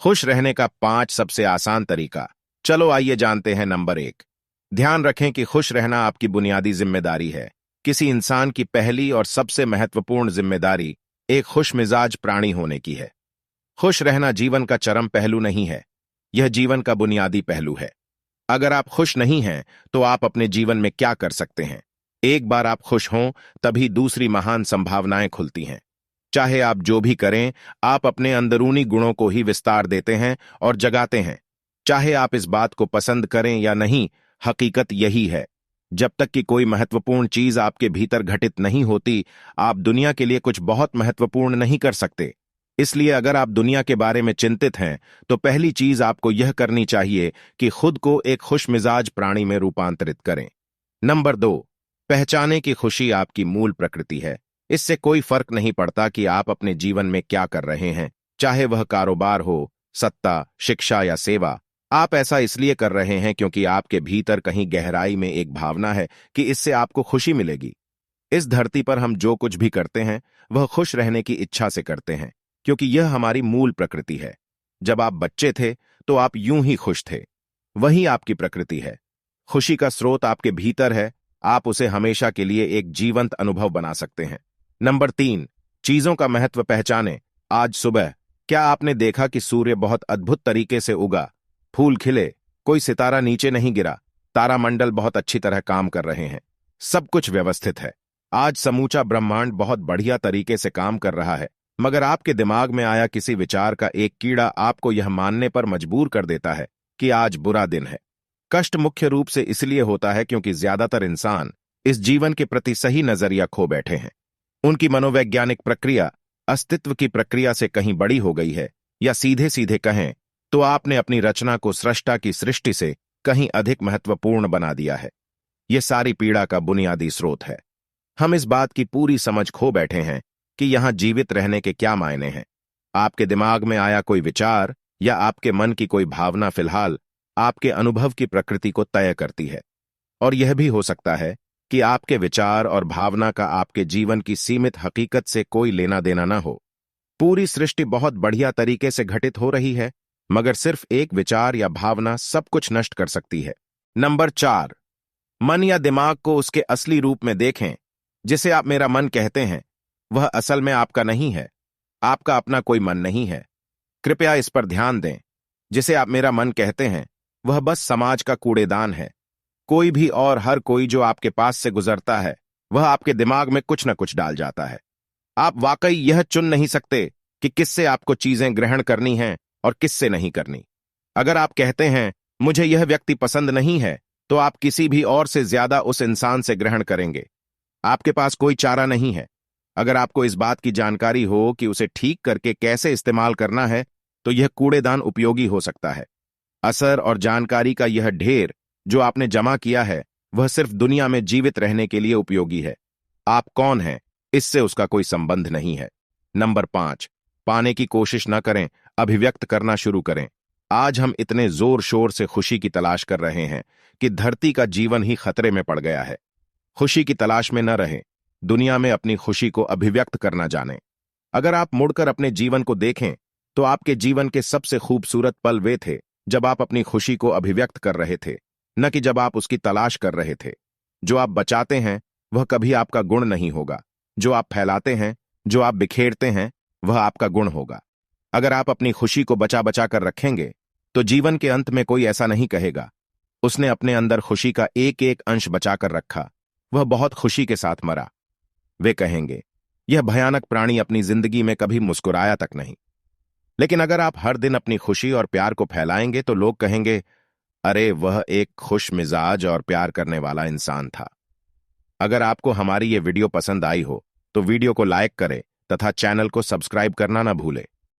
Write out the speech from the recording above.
खुश रहने का 5 सबसे आसान तरीका। चलो आइए जानते हैं। नंबर 1, ध्यान रखें कि खुश रहना आपकी बुनियादी जिम्मेदारी है। किसी इंसान की पहली और सबसे महत्वपूर्ण जिम्मेदारी एक खुश मिजाज प्राणी होने की है। खुश रहना जीवन का चरम पहलू नहीं है, यह जीवन का बुनियादी पहलू है। अगर आप खुश नहीं हैं तो आप अपने जीवन में क्या कर सकते हैं? एक बार आप खुश हों तभी दूसरी महान संभावनाएं खुलती हैं। चाहे आप जो भी करें, आप अपने अंदरूनी गुणों को ही विस्तार देते हैं और जगाते हैं। चाहे आप इस बात को पसंद करें या नहीं, हकीकत यही है। जब तक कि कोई महत्वपूर्ण चीज आपके भीतर घटित नहीं होती, आप दुनिया के लिए कुछ बहुत महत्वपूर्ण नहीं कर सकते। इसलिए अगर आप दुनिया के बारे में चिंतित हैं, तो पहली चीज आपको यह करनी चाहिए कि खुद को एक खुश मिजाज प्राणी में रूपांतरित करें। नंबर 2, पहचाने की खुशी आपकी मूल प्रकृति है। इससे कोई फर्क नहीं पड़ता कि आप अपने जीवन में क्या कर रहे हैं, चाहे वह कारोबार हो, सत्ता, शिक्षा या सेवा। आप ऐसा इसलिए कर रहे हैं क्योंकि आपके भीतर कहीं गहराई में एक भावना है कि इससे आपको खुशी मिलेगी। इस धरती पर हम जो कुछ भी करते हैं वह खुश रहने की इच्छा से करते हैं, क्योंकि यह हमारी मूल प्रकृति है। जब आप बच्चे थे तो आप यूं ही खुश थे, वही आपकी प्रकृति है। खुशी का स्रोत आपके भीतर है, आप उसे हमेशा के लिए एक जीवंत अनुभव बना सकते हैं। नंबर 3, चीजों का महत्व पहचानें। आज सुबह क्या आपने देखा कि सूर्य बहुत अद्भुत तरीके से उगा, फूल खिले, कोई सितारा नीचे नहीं गिरा, तारामंडल बहुत अच्छी तरह काम कर रहे हैं, सब कुछ व्यवस्थित है। आज समूचा ब्रह्मांड बहुत बढ़िया तरीके से काम कर रहा है, मगर आपके दिमाग में आया किसी विचार का एक कीड़ा आपको यह मानने पर मजबूर कर देता है कि आज बुरा दिन है। कष्ट मुख्य रूप से इसलिए होता है क्योंकि ज्यादातर इंसान इस जीवन के प्रति सही नजरिया खो बैठे हैं। उनकी मनोवैज्ञानिक प्रक्रिया अस्तित्व की प्रक्रिया से कहीं बड़ी हो गई है, या सीधे सीधे कहें तो आपने अपनी रचना को सृष्टा की सृष्टि से कहीं अधिक महत्वपूर्ण बना दिया है। यह सारी पीड़ा का बुनियादी स्रोत है। हम इस बात की पूरी समझ खो बैठे हैं कि यहां जीवित रहने के क्या मायने हैं। आपके दिमाग में आया कोई विचार या आपके मन की कोई भावना फिलहाल आपके अनुभव की प्रकृति को तय करती है। और यह भी हो सकता है कि आपके विचार और भावना का आपके जीवन की सीमित हकीकत से कोई लेना देना ना हो। पूरी सृष्टि बहुत बढ़िया तरीके से घटित हो रही है, मगर सिर्फ एक विचार या भावना सब कुछ नष्ट कर सकती है। नंबर 4, मन या दिमाग को उसके असली रूप में देखें। जिसे आप मेरा मन कहते हैं वह असल में आपका नहीं है, आपका अपना कोई मन नहीं है। कृपया इस पर ध्यान दें। जिसे आप मेरा मन कहते हैं वह बस समाज का कूड़ेदान है। कोई भी और हर कोई जो आपके पास से गुजरता है वह आपके दिमाग में कुछ न कुछ डाल जाता है। आप वाकई यह चुन नहीं सकते कि किससे आपको चीजें ग्रहण करनी हैं और किससे नहीं करनी। अगर आप कहते हैं मुझे यह व्यक्ति पसंद नहीं है, तो आप किसी भी और से ज्यादा उस इंसान से ग्रहण करेंगे। आपके पास कोई चारा नहीं है। अगर आपको इस बात की जानकारी हो कि उसे ठीक करके कैसे इस्तेमाल करना है, तो यह कूड़ेदान उपयोगी हो सकता है। असर और जानकारी का यह ढेर जो आपने जमा किया है वह सिर्फ दुनिया में जीवित रहने के लिए उपयोगी है। आप कौन हैं इससे उसका कोई संबंध नहीं है। नंबर 5, पाने की कोशिश न करें, अभिव्यक्त करना शुरू करें। आज हम इतने जोर शोर से खुशी की तलाश कर रहे हैं कि धरती का जीवन ही खतरे में पड़ गया है। खुशी की तलाश में न रहें, दुनिया में अपनी खुशी को अभिव्यक्त करना जानें। अगर आप मुड़कर अपने जीवन को देखें तो आपके जीवन के सबसे खूबसूरत पल वे थे जब आप अपनी खुशी को अभिव्यक्त कर रहे थे, न कि जब आप उसकी तलाश कर रहे थे। जो आप बचाते हैं वह कभी आपका गुण नहीं होगा, जो आप फैलाते हैं, जो आप बिखेरते हैं, वह आपका गुण होगा। अगर आप अपनी खुशी को बचा बचा कर रखेंगे तो जीवन के अंत में कोई ऐसा नहीं कहेगा उसने अपने अंदर खुशी का एक एक अंश बचा कर रखा, वह बहुत खुशी के साथ मरा। वे कहेंगे यह भयानक प्राणी अपनी जिंदगी में कभी मुस्कुराया तक नहीं। लेकिन अगर आप हर दिन अपनी खुशी और प्यार को फैलाएंगे तो लोग कहेंगे अरे वह एक खुश मिजाज और प्यार करने वाला इंसान था। अगर आपको हमारी ये वीडियो पसंद आई हो तो वीडियो को लाइक करें तथा चैनल को सब्सक्राइब करना ना भूलें।